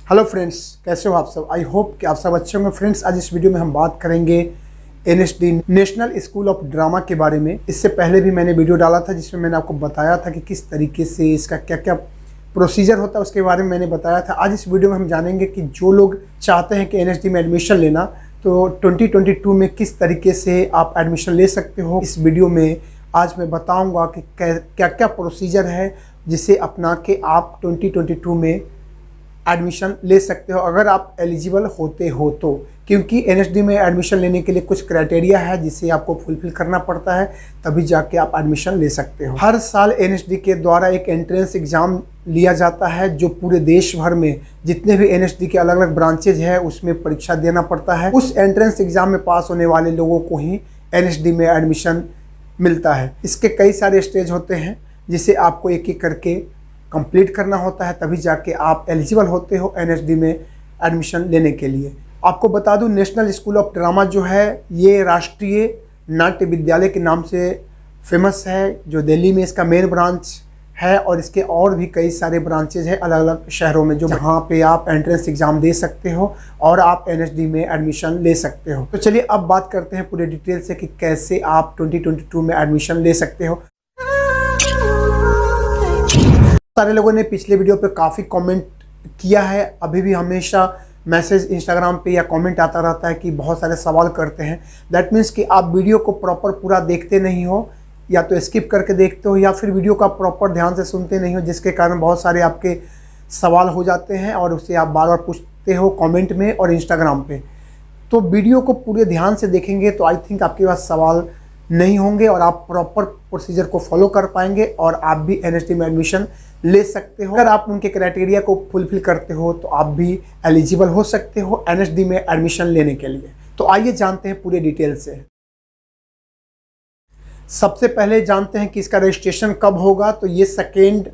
Hello friends, कैसे हो आप सब। आई होप कि आप सब अच्छे होंगे। फ्रेंड्स, आज इस वीडियो में हम बात करेंगे NSD national school of drama के बारे में। इससे पहले भी मैंने वीडियो डाला था जिसमें मैंने आपको बताया था कि किस तरीके से इसका क्या क्या प्रोसीजर होता है, उसके बारे में मैंने बताया था। आज इस वीडियो में हम जानेंगे कि जो लोग चाहते हैं कि एनएसडी में एडमिशन लेना, तो 2022 में किस तरीके से आप एडमिशन ले सकते हो। इस वीडियो में आज मैं बताऊंगा कि क्या क्या प्रोसीजर है जिसे अपना के आप 2022 में एडमिशन ले सकते हो, अगर आप एलिजिबल होते हो तो। क्योंकि एनएसडी में एडमिशन लेने के लिए कुछ क्राइटेरिया है जिसे आपको फुलफिल करना पड़ता है, तभी जाके आप एडमिशन ले सकते हो। हर साल एनएसडी के द्वारा एक एंट्रेंस एग्जाम लिया जाता है जो पूरे देश भर में जितने भी एनएसडी के अलग अलग ब्रांचेज है उसमें परीक्षा देना पड़ता है। उस एंट्रेंस एग्जाम में पास होने वाले लोगों को ही एनएसडी में एडमिशन मिलता है। इसके कई सारे स्टेज होते हैं जिसे आपको एक एक करके कंप्लीट करना होता है, तभी जाके आप एलिजिबल होते हो एनएसडी में एडमिशन लेने के लिए। आपको बता दूं, नेशनल स्कूल ऑफ ड्रामा जो है ये राष्ट्रीय नाट्य विद्यालय के नाम से फेमस है, जो दिल्ली में इसका मेन ब्रांच है, और इसके और भी कई सारे ब्रांचेज हैं अलग अलग शहरों में, जो जहाँ पे आप एंट्रेंस एग्जाम दे सकते हो और आप एनएसडी में एडमिशन ले सकते हो। तो चलिए अब बात करते हैं पूरे डिटेल से कि कैसे आप 2022 में एडमिशन ले सकते हो। सारे लोगों ने पिछले वीडियो पे काफ़ी कमेंट किया है, अभी भी हमेशा मैसेज इंस्टाग्राम पे या कमेंट आता रहता है कि बहुत सारे सवाल करते हैं। दैट मीन्स कि आप वीडियो को प्रॉपर पूरा देखते नहीं हो, या तो स्किप करके देखते हो या फिर वीडियो का प्रॉपर ध्यान से सुनते नहीं हो, जिसके कारण बहुत सारे आपके सवाल हो जाते हैं और उससे आप बार बार पूछते हो कमेंट में और इंस्टाग्राम पे। तो वीडियो को पूरे ध्यान से देखेंगे तो आई थिंक आपके पास सवाल नहीं होंगे और आप प्रॉपर प्रोसीजर को फॉलो कर पाएंगे और आप भी एनएसडी में एडमिशन ले सकते हो। अगर आप उनके क्राइटेरिया को फुलफिल करते हो तो आप भी एलिजिबल हो सकते हो एनएसडी में एडमिशन लेने के लिए। तो आइए जानते हैं पूरे डिटेल से। सबसे पहले जानते हैं कि इसका रजिस्ट्रेशन कब होगा। तो ये सेकेंड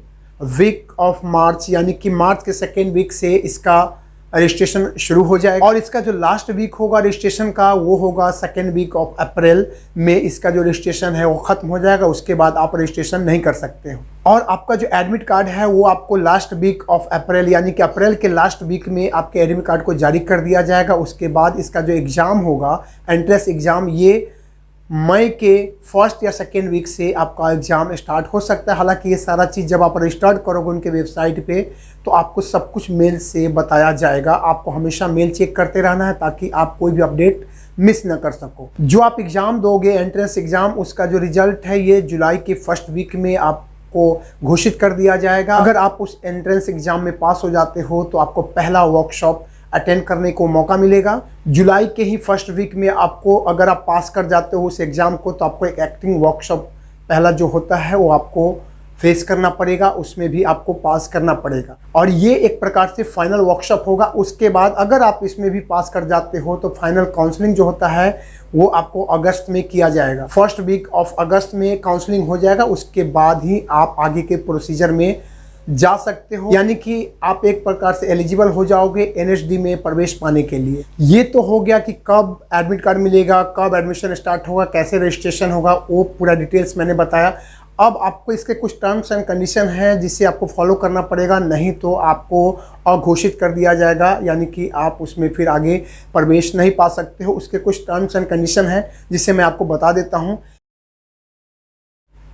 वीक ऑफ मार्च, यानी कि मार्च के सेकेंड वीक से इसका रजिस्ट्रेशन शुरू हो जाएगा, और इसका जो लास्ट वीक होगा रजिस्ट्रेशन का वो होगा सेकेंड वीक ऑफ अप्रैल में। इसका जो रजिस्ट्रेशन है वो खत्म हो जाएगा, उसके बाद आप रजिस्ट्रेशन नहीं कर सकते हो। और आपका जो एडमिट कार्ड है वो आपको लास्ट वीक ऑफ अप्रैल, यानी कि अप्रैल के लास्ट वीक में आपके एडमिट कार्ड को जारी कर दिया जाएगा। उसके बाद इसका जो एग्ज़ाम होगा एंट्रेंस एग्ज़ाम, ये मई के फर्स्ट या सेकेंड वीक से आपका एग्ज़ाम स्टार्ट हो सकता है। हालांकि ये सारा चीज़ जब आप रजिस्टर्ड करोगे उनके वेबसाइट पे तो आपको सब कुछ मेल से बताया जाएगा। आपको हमेशा मेल चेक करते रहना है ताकि आप कोई भी अपडेट मिस ना कर सको। जो आप एग्ज़ाम दोगे एंट्रेंस एग्ज़ाम, उसका जो रिजल्ट है ये जुलाई के फर्स्ट वीक में आपको घोषित कर दिया जाएगा। अगर आप उस एंट्रेंस एग्ज़ाम में पास हो जाते हो तो आपको पहला वर्कशॉप अटेंड करने को मौका मिलेगा। जुलाई के ही फर्स्ट वीक में आपको, अगर आप पास कर जाते हो उस एग्ज़ाम को, तो आपको एक एक्टिंग वर्कशॉप पहला जो होता है वो आपको फेस करना पड़ेगा, उसमें भी आपको पास करना पड़ेगा, और ये एक प्रकार से फाइनल वर्कशॉप होगा। उसके बाद अगर आप इसमें भी पास कर जाते हो तो फाइनल काउंसलिंग जो होता है वो आपको अगस्त में किया जाएगा। फर्स्ट वीक ऑफ अगस्त में काउंसलिंग हो जाएगा, उसके बाद ही आप आगे के प्रोसीजर में जा सकते हो, यानी कि आप एक प्रकार से एलिजिबल हो जाओगे एनएसडी में प्रवेश पाने के लिए। ये तो हो गया कि कब एडमिट कार्ड मिलेगा, कब एडमिशन स्टार्ट होगा, कैसे रजिस्ट्रेशन होगा, वो पूरा डिटेल्स मैंने बताया। अब आपको इसके कुछ टर्म्स एंड कंडीशन हैं जिसे आपको फॉलो करना पड़ेगा, नहीं तो आपको अघोषित कर दिया जाएगा, यानी कि आप उसमें फिर आगे प्रवेश नहीं पा सकते हो। उसके कुछ टर्म्स एंड कंडीशन हैं जिसे मैं आपको बता देता हूँ।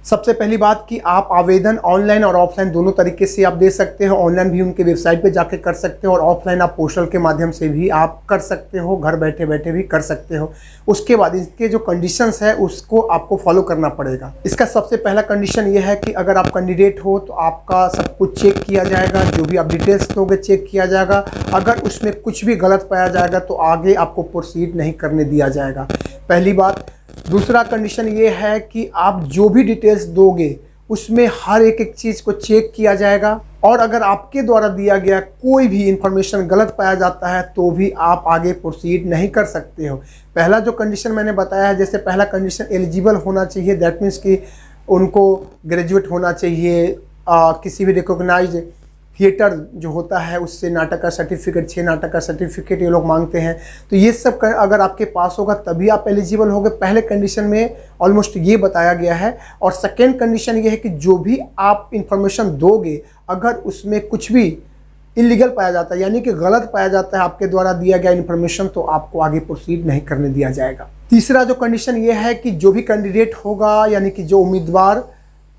सबसे पहली बात कि आप आवेदन ऑनलाइन और ऑफलाइन दोनों तरीके से आप दे सकते हो। ऑनलाइन भी उनके वेबसाइट पे जाके कर सकते हो और ऑफलाइन आप पोस्टल के माध्यम से भी आप कर सकते हो, घर बैठे बैठे भी कर सकते हो। उसके बाद इसके जो कंडीशंस है उसको आपको फॉलो करना पड़ेगा। इसका सबसे पहला कंडीशन ये है कि अगर आप कैंडिडेट हो तो आपका सब कुछ चेक किया जाएगा, जो भी आप डिटेल्स दोगे चेक किया जाएगा। अगर उसमें कुछ भी गलत पाया जाएगा तो आगे आपको प्रोसीड नहीं करने दिया जाएगा, पहली बात। दूसरा कंडीशन ये है कि आप जो भी डिटेल्स दोगे उसमें हर एक चीज़ को चेक किया जाएगा, और अगर आपके द्वारा दिया गया कोई भी इंफॉर्मेशन गलत पाया जाता है तो भी आप आगे प्रोसीड नहीं कर सकते हो। पहला जो कंडीशन मैंने बताया है, जैसे पहला कंडीशन एलिजिबल होना चाहिए, दैट मीन्स कि उनको ग्रेजुएट होना चाहिए, किसी भी रिकॉग्नाइज थिएटर जो होता है उससे नाटक का सर्टिफिकेट, 6 नाटक का सर्टिफिकेट ये लोग मांगते हैं। तो ये सब अगर आपके पास होगा तभी आप एलिजिबल होगे। पहले कंडीशन में ऑलमोस्ट ये बताया गया है। और सेकेंड कंडीशन ये है कि जो भी आप इंफॉर्मेशन दोगे अगर उसमें कुछ भी इलीगल पाया जाता है, यानी कि गलत पाया जाता है आपके द्वारा दिया गया इन्फॉर्मेशन, तो आपको आगे प्रोसीड नहीं करने दिया जाएगा। तीसरा जो कंडीशन ये है कि जो भी कैंडिडेट होगा, यानी कि जो उम्मीदवार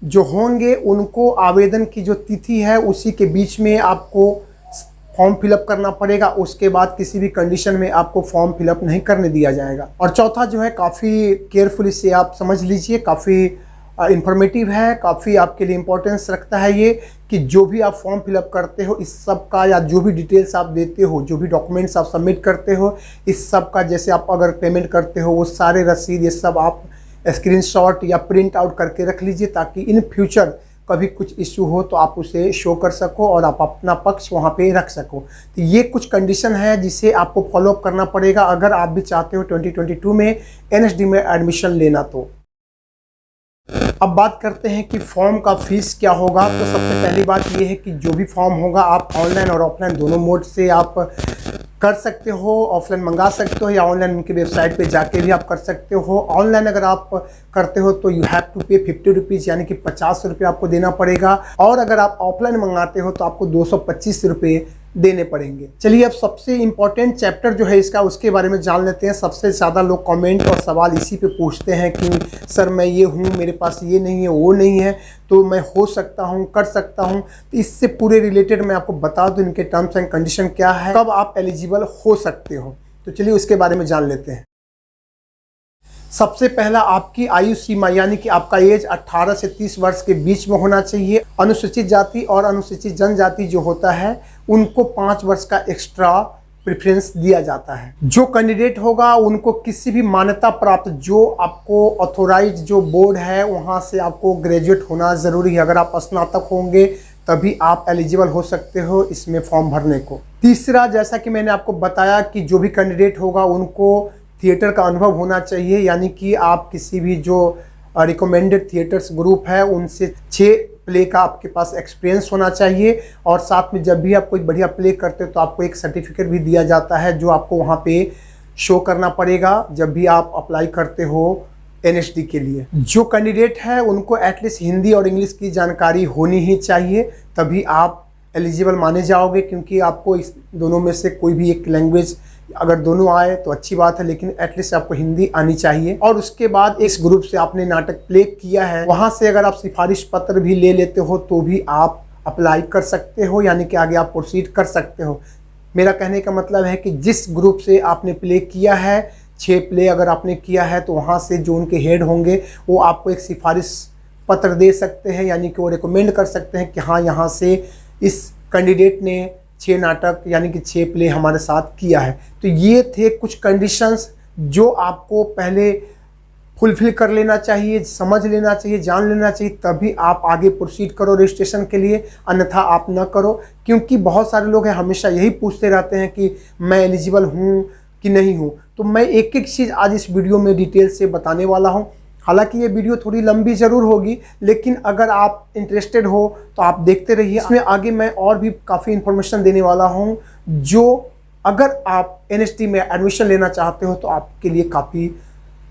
जो होंगे, उनको आवेदन की जो तिथि है उसी के बीच में आपको फॉर्म फिलअप करना पड़ेगा। उसके बाद किसी भी कंडीशन में आपको फॉर्म फिलअप नहीं करने दिया जाएगा। और चौथा जो है, काफ़ी केयरफुली से आप समझ लीजिए, काफ़ी इंफॉर्मेटिव है, काफ़ी आपके लिए इम्पोर्टेंस रखता है ये, कि जो भी आप फॉर्म फिलअप करते हो इस सब का, या जो भी डिटेल्स आप देते हो, जो भी डॉक्यूमेंट्स आप सबमिट करते हो, इस सब का, जैसे आप अगर पेमेंट करते हो वो सारे रसीद ये सब आप स्क्रीनशॉट या प्रिंट आउट करके रख लीजिए, ताकि इन फ्यूचर कभी कुछ इशू हो तो आप उसे शो कर सको और आप अपना पक्ष वहाँ पे रख सको। तो ये कुछ कंडीशन है जिसे आपको फॉलोअप करना पड़ेगा अगर आप भी चाहते हो 2022 में एनएसडी में एडमिशन लेना। तो अब बात करते हैं कि फॉर्म का फीस क्या होगा। तो सबसे पहली बात ये है कि जो भी फॉर्म होगा आप ऑनलाइन और ऑफलाइन दोनों मोड से आप कर सकते हो। ऑफलाइन मंगा सकते हो या ऑनलाइन उनकी वेबसाइट पे जाके भी आप कर सकते हो। ऑनलाइन अगर आप करते हो तो यू हैव टू पे 50 रुपीज़, यानी कि 50 रुपये आपको देना पड़ेगा। और अगर आप ऑफलाइन मंगाते हो तो आपको 225 रुपये देने पड़ेंगे। चलिए अब सबसे इम्पोर्टेंट चैप्टर जो है इसका, उसके बारे में जान लेते हैं। सबसे ज़्यादा लोग कमेंट और सवाल इसी पे पूछते हैं कि सर मैं ये हूँ, मेरे पास ये नहीं है, वो नहीं है, तो मैं हो सकता हूँ, कर सकता हूँ। तो इससे पूरे रिलेटेड मैं आपको बता दूँ इनके टर्म्स एंड कंडीशन क्या है, कब आप एलिजिबल हो सकते हो। तो चलिए उसके बारे में जान लेते हैं। सबसे पहला आपकी आयु सीमा, यानी कि आपका एज 18 से 30 वर्ष के बीच में होना चाहिए। अनुसूचित जाति और अनुसूचित जनजाति जो होता है उनको 5 वर्ष का एक्स्ट्रा प्रेफरेंस दिया जाता है। जो कैंडिडेट होगा उनको किसी भी मान्यता प्राप्त, जो आपको ऑथोराइज जो बोर्ड है वहाँ से आपको ग्रेजुएट होना ज़रूरी है। अगर आप स्नातक होंगे तभी आप एलिजिबल हो सकते हो इसमें फॉर्म भरने को। तीसरा, जैसा कि मैंने आपको बताया कि जो भी कैंडिडेट होगा उनको थिएटर का अनुभव होना चाहिए, यानी कि आप किसी भी जो रिकमेंडेड थिएटर्स ग्रुप है उनसे 6 प्ले का आपके पास एक्सपीरियंस होना चाहिए। और साथ में जब भी आप कोई बढ़िया प्ले करते हो तो आपको एक सर्टिफिकेट भी दिया जाता है जो आपको वहाँ पे शो करना पड़ेगा जब भी आप अप्लाई करते हो एनएसडी के लिए। जो कैंडिडेट है उनको एटलीस्ट हिंदी और इंग्लिश की जानकारी होनी ही चाहिए, तभी आप एलिजिबल माने जाओगे। क्योंकि आपको इस दोनों में से कोई भी एक लैंग्वेज अगर दोनों आए तो अच्छी बात है, लेकिन एटलीस्ट आपको हिंदी आनी चाहिए। और उसके बाद इस ग्रुप से आपने नाटक प्ले किया है, वहाँ से अगर आप सिफारिश पत्र भी ले लेते हो तो भी आप अप्लाई कर सकते हो, यानी कि आगे आप प्रोसीड कर सकते हो। मेरा कहने का मतलब है कि जिस ग्रुप से आपने प्ले किया है, 6 प्ले अगर आपने किया है, तो वहाँ से जो उनके हेड होंगे वो आपको एक सिफारिश पत्र दे सकते हैं, यानी कि वो रिकमेंड कर सकते हैं कि हाँ यहाँ से इस कैंडिडेट ने 6 नाटक यानी कि 6 प्ले हमारे साथ किया है। तो ये थे कुछ कंडीशंस जो आपको पहले फुलफिल कर लेना चाहिए, समझ लेना चाहिए, जान लेना चाहिए, तभी आप आगे प्रोसीड करो रजिस्ट्रेशन के लिए, अन्यथा आप न करो। क्योंकि बहुत सारे लोग हैं हमेशा यही पूछते रहते हैं कि मैं एलिजिबल हूँ कि नहीं हूँ। तो मैं एक एक चीज़ आज इस वीडियो में डिटेल से बताने वाला हूँ। हालांकि ये वीडियो थोड़ी लंबी ज़रूर होगी, लेकिन अगर आप इंटरेस्टेड हो तो आप देखते रहिए। इसमें आगे मैं और भी काफ़ी इन्फॉर्मेशन देने वाला हूँ जो अगर आप एनएसडी में एडमिशन लेना चाहते हो तो आपके लिए काफ़ी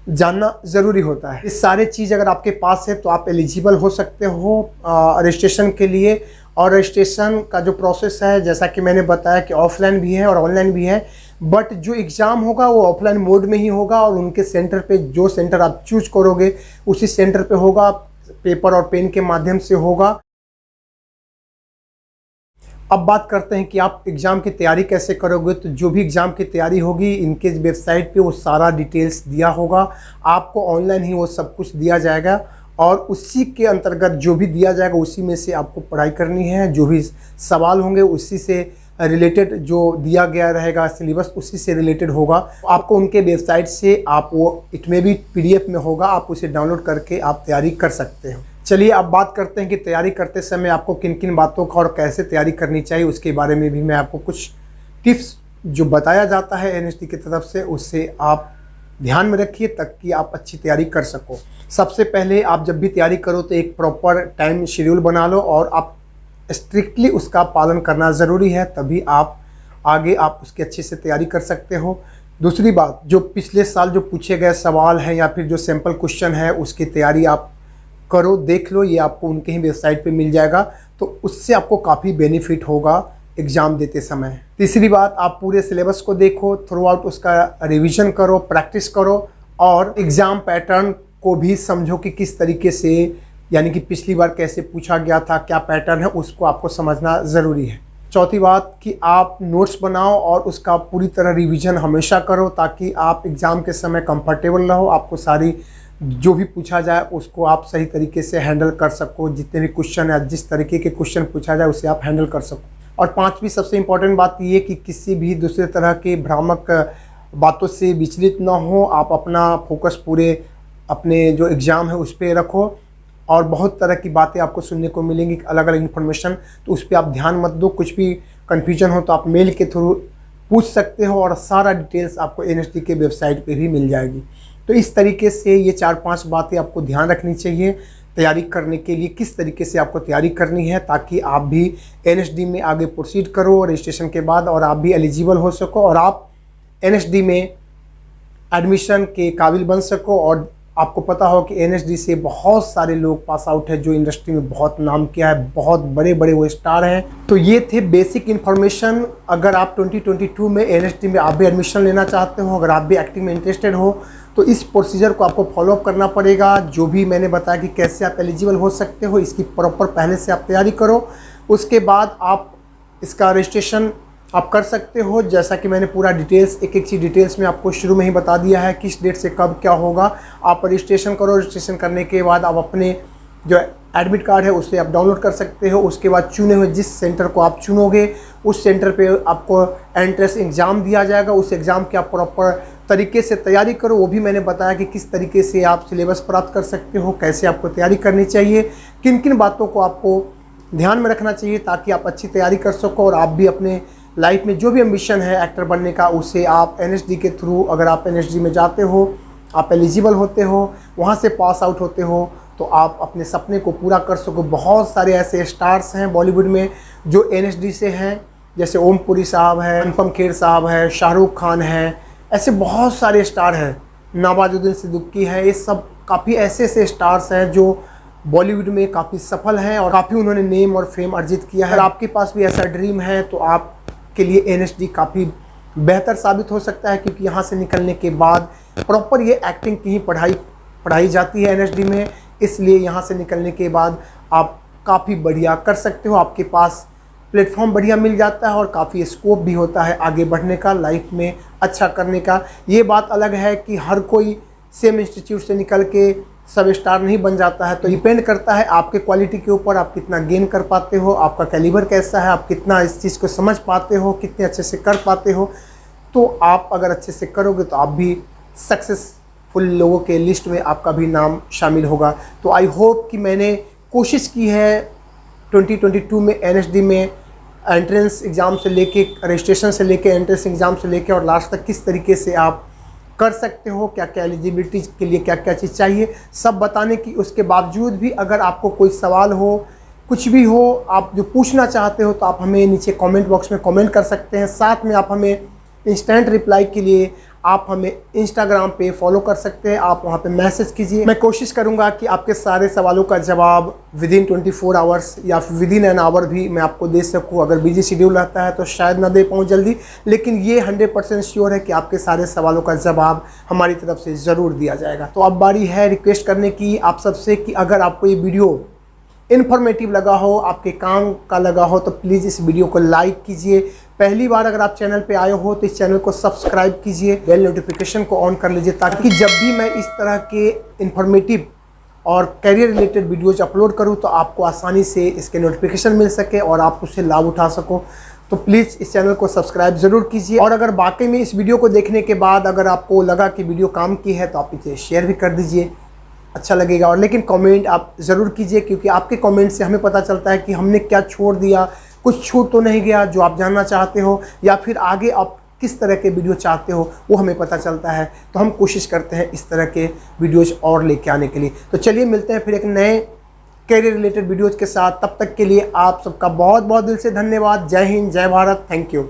जानना ज़रूरी होता है। ये सारे चीज़ अगर आपके पास है तो आप एलिजिबल हो सकते हो रजिस्ट्रेशन के लिए। और रजिस्ट्रेशन का जो प्रोसेस है, जैसा कि मैंने बताया कि ऑफलाइन भी है और ऑनलाइन भी है, बट जो एग्ज़ाम होगा वो ऑफलाइन मोड में ही होगा और उनके सेंटर पे, जो सेंटर आप चूज करोगे उसी सेंटर पे होगा, पेपर और पेन के माध्यम से होगा। अब बात करते हैं कि आप एग्ज़ाम की तैयारी कैसे करोगे। तो जो भी एग्ज़ाम की तैयारी होगी इनके वेबसाइट पे वो सारा डिटेल्स दिया होगा, आपको ऑनलाइन ही वो सब कुछ दिया जाएगा और उसी के अंतर्गत जो भी दिया जाएगा उसी में से आपको पढ़ाई करनी है। जो भी सवाल होंगे उसी से रिलेटेड जो दिया गया रहेगा सिलेबस, उसी से रिलेटेड होगा। आपको उनके वेबसाइट से आप वो इट में भी PDF में होगा, आप उसे डाउनलोड करके आप तैयारी कर सकते हो। चलिए अब बात करते हैं कि तैयारी करते समय आपको किन किन बातों का और कैसे तैयारी करनी चाहिए, उसके बारे में भी मैं आपको कुछ टिप्स जो बताया जाता है एनएसडी की तरफ से, उससे आप ध्यान में रखिए ताकि आप अच्छी तैयारी कर सको। सबसे पहले आप जब भी तैयारी करो तो एक प्रॉपर टाइम शेड्यूल बना लो और आप स्ट्रिक्टली उसका पालन करना ज़रूरी है, तभी आप आगे आप उसकी अच्छे से तैयारी कर सकते हो। दूसरी बात, जो पिछले साल जो पूछे गए सवाल हैं या फिर जो सैम्पल क्वेश्चन है उसकी तैयारी आप करो, देख लो, ये आपको उनके ही वेबसाइट पे मिल जाएगा। तो उससे आपको काफ़ी बेनिफिट होगा एग्ज़ाम देते समय। तीसरी बात, आप पूरे सिलेबस को देखो, थ्रू आउट उसका रिवीजन करो, प्रैक्टिस करो और एग्ज़ाम पैटर्न को भी समझो कि किस तरीके से, यानी कि पिछली बार कैसे पूछा गया था, क्या पैटर्न है, उसको आपको समझना ज़रूरी है। चौथी बात कि आप नोट्स बनाओ और उसका पूरी तरह रिवीजन हमेशा करो ताकि आप एग्ज़ाम के समय कंफर्टेबल रहो, आपको सारी जो भी पूछा जाए उसको आप सही तरीके से हैंडल कर सको, जितने भी क्वेश्चन या जिस तरीके के क्वेश्चन पूछा जाए उसे आप हैंडल कर सको। और पांचवी सबसे इम्पॉर्टेंट बात ये कि किसी भी दूसरे तरह के भ्रामक बातों से विचलित ना हो, आप अपना फोकस पूरे अपने जो एग्ज़ाम है उस पर रखो। और बहुत तरह की बातें आपको सुनने को मिलेंगी, अलग अलग इन्फॉर्मेशन, तो उस पर आप ध्यान मत दो। कुछ भी कन्फ्यूजन हो तो आप मेल के थ्रू पूछ सकते हो और सारा डिटेल्स आपको NSD के वेबसाइट पे भी मिल जाएगी। तो इस तरीके से ये 4-5 बातें आपको ध्यान रखनी चाहिए तैयारी करने के लिए, किस तरीके से आपको तैयारी करनी है ताकि आप भी NSD में आगे प्रोसीड करो रजिस्ट्रेशन के बाद और आप भी एलिजिबल हो सको और आप NSD में एडमिशन के काबिल बन सको। और आपको पता हो कि NSD से बहुत सारे लोग पास आउट है जो इंडस्ट्री में बहुत नाम किया है, बहुत बड़े बड़े वो स्टार हैं। तो ये थे बेसिक इन्फॉर्मेशन। अगर आप 2022 में NSD में आप भी एडमिशन लेना चाहते हो, अगर आप भी एक्टिंग में इंटरेस्टेड हो तो इस प्रोसीजर को आपको फॉलोअप करना पड़ेगा। जो भी मैंने बताया कि कैसे आप एलिजिबल हो सकते हो, इसकी प्रॉपर पहले से आप तैयारी करो, उसके बाद आप इसका रजिस्ट्रेशन आप कर सकते हो। जैसा कि मैंने पूरा डिटेल्स, एक एक चीज़ डिटेल्स में आपको शुरू में ही बता दिया है किस डेट से कब क्या होगा। आप रजिस्ट्रेशन करो, रजिस्ट्रेशन करने के बाद आप अपने जो एडमिट कार्ड है उसे आप डाउनलोड कर सकते हो। उसके बाद चुने हुए जिस सेंटर को आप चुनोगे उस सेंटर पे आपको एंट्रेंस एग्ज़ाम दिया जाएगा। उस एग्ज़ाम की आप प्रॉपर तरीके से तैयारी करो। वो भी मैंने बताया कि किस तरीके से आप सिलेबस प्राप्त कर सकते हो, कैसे आपको तैयारी करनी चाहिए, किन किन बातों को आपको ध्यान में रखना चाहिए ताकि आप अच्छी तैयारी कर सको और आप भी अपने लाइफ में जो भी एम्बिशन है एक्टर बनने का उसे आप NSD के थ्रू, अगर आप NSD में जाते हो, आप एलिजिबल होते हो, वहाँ से पास आउट होते हो तो आप अपने सपने को पूरा कर सको। बहुत सारे ऐसे स्टार्स हैं बॉलीवुड में जो NSD से हैं, जैसे ओम पुरी साहब है, अनुपम खेर साहब है, शाहरुख खान है, ऐसे बहुत सारे स्टार हैं, नवाजुद्दीन सिद्दीकी है। ये सब काफ़ी ऐसे ऐसे स्टार्स हैं जो बॉलीवुड में काफ़ी सफल हैं और काफ़ी उन्होंने नेम और फेम अर्जित किया है। अगर आपके पास भी ऐसा ड्रीम है तो आप के लिए NSD काफ़ी बेहतर साबित हो सकता है, क्योंकि यहाँ से निकलने के बाद प्रॉपर ये एक्टिंग की ही पढ़ाई जाती है NSD में। इसलिए यहाँ से निकलने के बाद आप काफ़ी बढ़िया कर सकते हो, आपके पास प्लेटफॉर्म बढ़िया मिल जाता है और काफ़ी स्कोप भी होता है आगे बढ़ने का, लाइफ में अच्छा करने का। ये बात अलग है कि हर कोई सेम इंस्टीट्यूट से निकल के सब स्टार नहीं बन जाता है, तो डिपेंड करता है आपके क्वालिटी के ऊपर, आप कितना गेन कर पाते हो, आपका कैलिबर कैसा है, आप कितना इस चीज़ को समझ पाते हो, कितने अच्छे से कर पाते हो। तो आप अगर अच्छे से करोगे तो आप भी सक्सेसफुल लोगों के लिस्ट में आपका भी नाम शामिल होगा। तो आई होप कि मैंने कोशिश की है 2022 में NSD में एंट्रेंस एग्ज़ाम से लेके, रजिस्ट्रेशन से लेके, एंट्रेंस एग्ज़ाम से लेके और लास्ट तक किस तरीके से आप कर सकते हो, क्या क्या एलिजिबिलिटी के लिए क्या क्या चीज़ चाहिए, सब बताने की। उसके बावजूद भी अगर आपको कोई सवाल हो, कुछ भी हो, आप जो पूछना चाहते हो तो आप हमें नीचे कमेंट बॉक्स में कमेंट कर सकते हैं। साथ में आप हमें इंस्टेंट रिप्लाई के लिए आप हमें इंस्टाग्राम पे फॉलो कर सकते हैं, आप वहाँ पे मैसेज कीजिए। मैं कोशिश करूँगा कि आपके सारे सवालों का जवाब विदिन 24 आवर्स या विदिन एन आवर भी मैं आपको दे सकूँ। अगर बिजी शेड्यूल रहता है तो शायद ना दे पाऊँ जल्दी, लेकिन ये 100% श्योर है कि आपके सारे सवालों का जवाब हमारी तरफ से ज़रूर दिया जाएगा। तो अब बारी है रिक्वेस्ट करने की आप सबसे कि अगर आपको ये वीडियो इन्फॉर्मेटिव लगा हो, आपके काम का लगा हो, तो प्लीज़ इस वीडियो को लाइक कीजिए। पहली बार अगर आप चैनल पे आए हो तो इस चैनल को सब्सक्राइब कीजिए, बेल नोटिफिकेशन को ऑन कर लीजिए ताकि जब भी मैं इस तरह के इन्फॉर्मेटिव और करियर रिलेटेड वीडियोज अपलोड करूं तो आपको आसानी से इसके नोटिफिकेशन मिल सके और आप उससे लाभ उठा सको। तो प्लीज़ इस चैनल को सब्सक्राइब ज़रूर कीजिए। और अगर वाकई में इस वीडियो को देखने के बाद अगर आपको लगा कि वीडियो काम की है तो आप इसे शेयर भी कर दीजिए, अच्छा लगेगा। और लेकिन कमेंट आप ज़रूर कीजिए, क्योंकि आपके कमेंट से हमें पता चलता है कि हमने क्या छोड़ दिया, कुछ छूट तो नहीं गया जो आप जानना चाहते हो, या फिर आगे आप किस तरह के वीडियो चाहते हो वो हमें पता चलता है। तो हम कोशिश करते हैं इस तरह के वीडियोज़ और लेके आने के लिए। तो चलिए मिलते हैं फिर एक नए कैरियर रिलेटेड वीडियोज़ के साथ। तब तक के लिए आप सबका बहुत बहुत दिल से धन्यवाद। जय हिंद, जय भारत, थैंक यू।